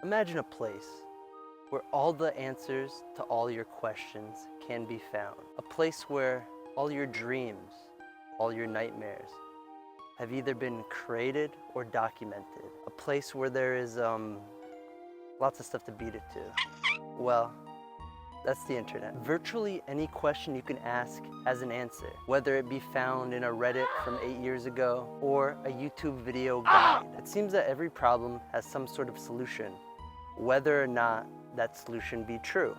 Imagine a place where all the answers to all your questions can be found. A place where all your dreams, all your nightmares have either been created or documented. A place where there is lots of stuff to beat it to. Well, that's the internet. Virtually any question you can ask has an answer, whether it be found in a Reddit from 8 years ago or a YouTube video guide. It seems that every problem has some sort of solution, whether or not that solution be true.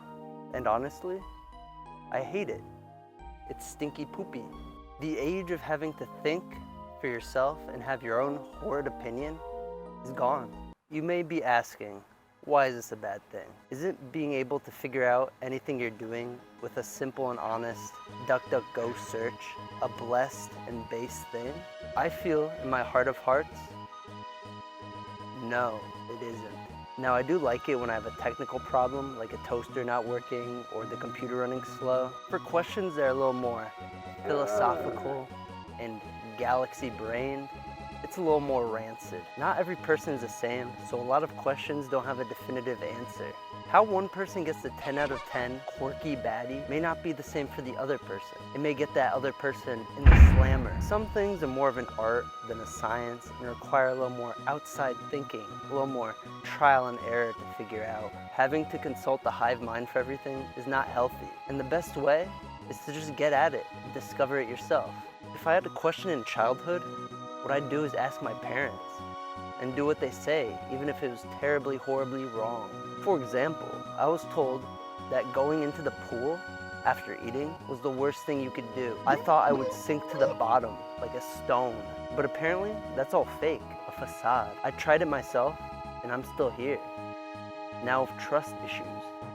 And honestly, I hate it. It's stinky poopy. The age of having to think for yourself and have your own horrid opinion is gone. You may be asking, why is this a bad thing? Isn't being able to figure out anything you're doing with a simple and honest DuckDuckGo search a blessed and base thing? I feel in my heart of hearts, no, it isn't. Now, I do like it when I have a technical problem, like a toaster not working or the computer running slow. For questions that are a little more philosophical and galaxy-brained, it's a little more rancid. Not every person is the same, so a lot of questions don't have a definitive answer. How one person gets the 10 out of 10 quirky baddie may not be the same for the other person. It may get that other person in the slammer. Some things are more of an art than a science and require a little more outside thinking, a little more trial and error to figure out. Having to consult the hive mind for everything is not healthy. And the best way is to just get at it and discover it yourself. If I had a question in childhood, what I'd do is ask my parents and do what they say, even if it was terribly, horribly wrong. For example, I was told that going into the pool after eating was the worst thing you could do. I thought I would sink to the bottom like a stone, but apparently that's all fake, a facade. I tried it myself and I'm still here, now with trust issues.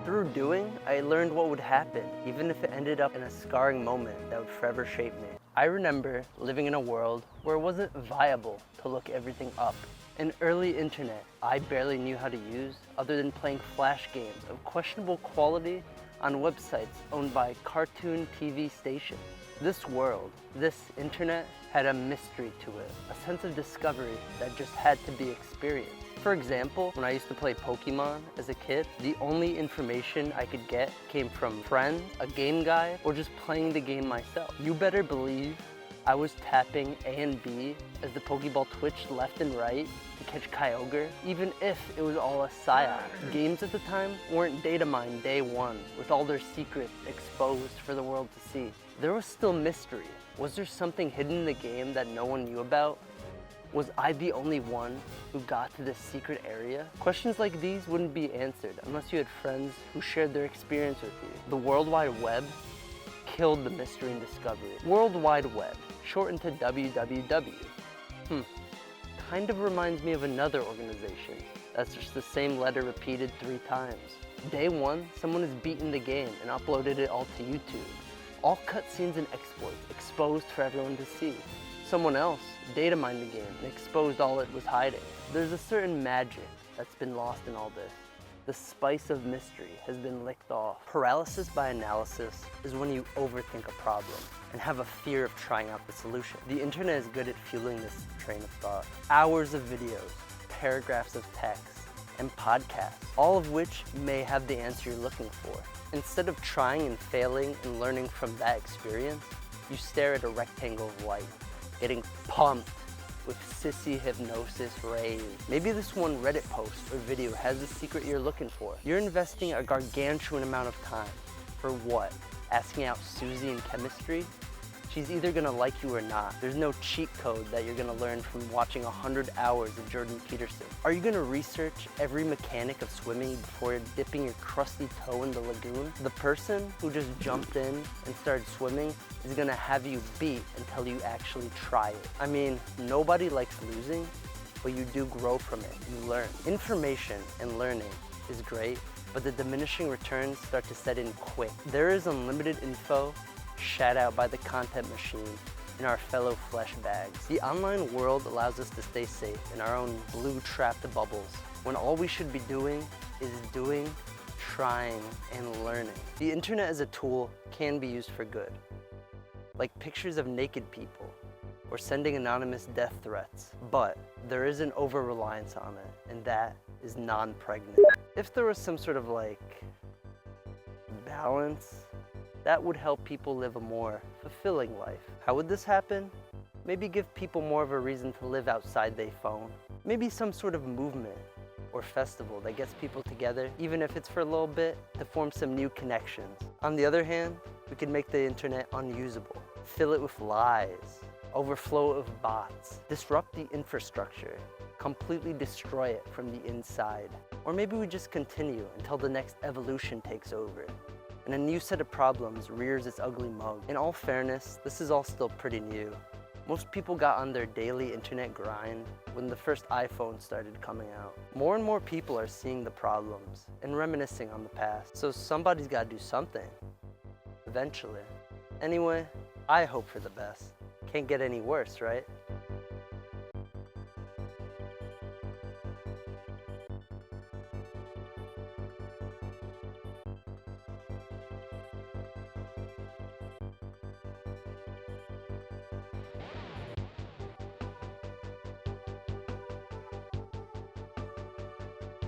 Through doing, I learned what would happen, even if it ended up in a scarring moment that would forever shape me. I remember living in a world where it wasn't viable to look everything up. An early internet I barely knew how to use other than playing flash games of questionable quality on websites owned by cartoon TV stations. This world, this internet, had a mystery to it, a sense of discovery that just had to be experienced. For example, when I used to play Pokemon as a kid, the only information I could get came from friends, a game guide, or just playing the game myself. You better believe I was tapping A and B as the Pokeball twitched left and right to catch Kyogre, even if it was all a psyop. Games at the time weren't data mined day one, with all their secrets exposed for the world to see. There was still mystery. Was there something hidden in the game that no one knew about? Was I the only one who got to this secret area? Questions like these wouldn't be answered unless you had friends who shared their experience with you. The World Wide Web killed the mystery and discovery. World Wide Web, shortened to WWW. Kind of reminds me of another organization. That's just the same letter repeated 3 times. Day one, someone has beaten the game and uploaded it all to YouTube. All cutscenes and exploits exposed for everyone to see. Someone else data mined the game and exposed all it was hiding. There's a certain magic that's been lost in all this. The spice of mystery has been licked off. Paralysis by analysis is when you overthink a problem and have a fear of trying out the solution. The internet is good at fueling this train of thought. Hours of videos, paragraphs of text, and podcasts, all of which may have the answer you're looking for. Instead of trying and failing and learning from that experience, you stare at a rectangle of light, getting pumped with sissy hypnosis rays. Maybe this one Reddit post or video has the secret you're looking for. You're investing a gargantuan amount of time. For what? Asking out Susie in chemistry? She's either gonna like you or not. There's no cheat code that you're gonna learn from watching 100 hours of Jordan Peterson. Are you gonna research every mechanic of swimming before dipping your crusty toe in the lagoon? The person who just jumped in and started swimming is gonna have you beat until you actually try it. I mean, nobody likes losing, but you do grow from it. You learn. Information and learning is great, but the diminishing returns start to set in quick. There is unlimited info shat out by the content machine in our fellow flesh bags. The online world allows us to stay safe in our own blue trapped bubbles, when all we should be doing is doing, trying, and learning. The internet as a tool can be used for good, like pictures of naked people or sending anonymous death threats, but there is an over-reliance on it, and that is non-pregnant. If there was some sort of like balance, that would help people live a more fulfilling life. How would this happen? Maybe give people more of a reason to live outside their phone. Maybe some sort of movement or festival that gets people together, even if it's for a little bit, to form some new connections. On the other hand, we could make the internet unusable, fill it with lies, overflow it with bots, disrupt the infrastructure, completely destroy it from the inside. Or maybe we just continue until the next evolution takes over and a new set of problems rears its ugly mug. In all fairness, this is all still pretty new. Most people got on their daily internet grind when the first iPhone started coming out. More and more people are seeing the problems and reminiscing on the past. So somebody's got to do something, eventually. Anyway, I hope for the best. Can't get any worse, right?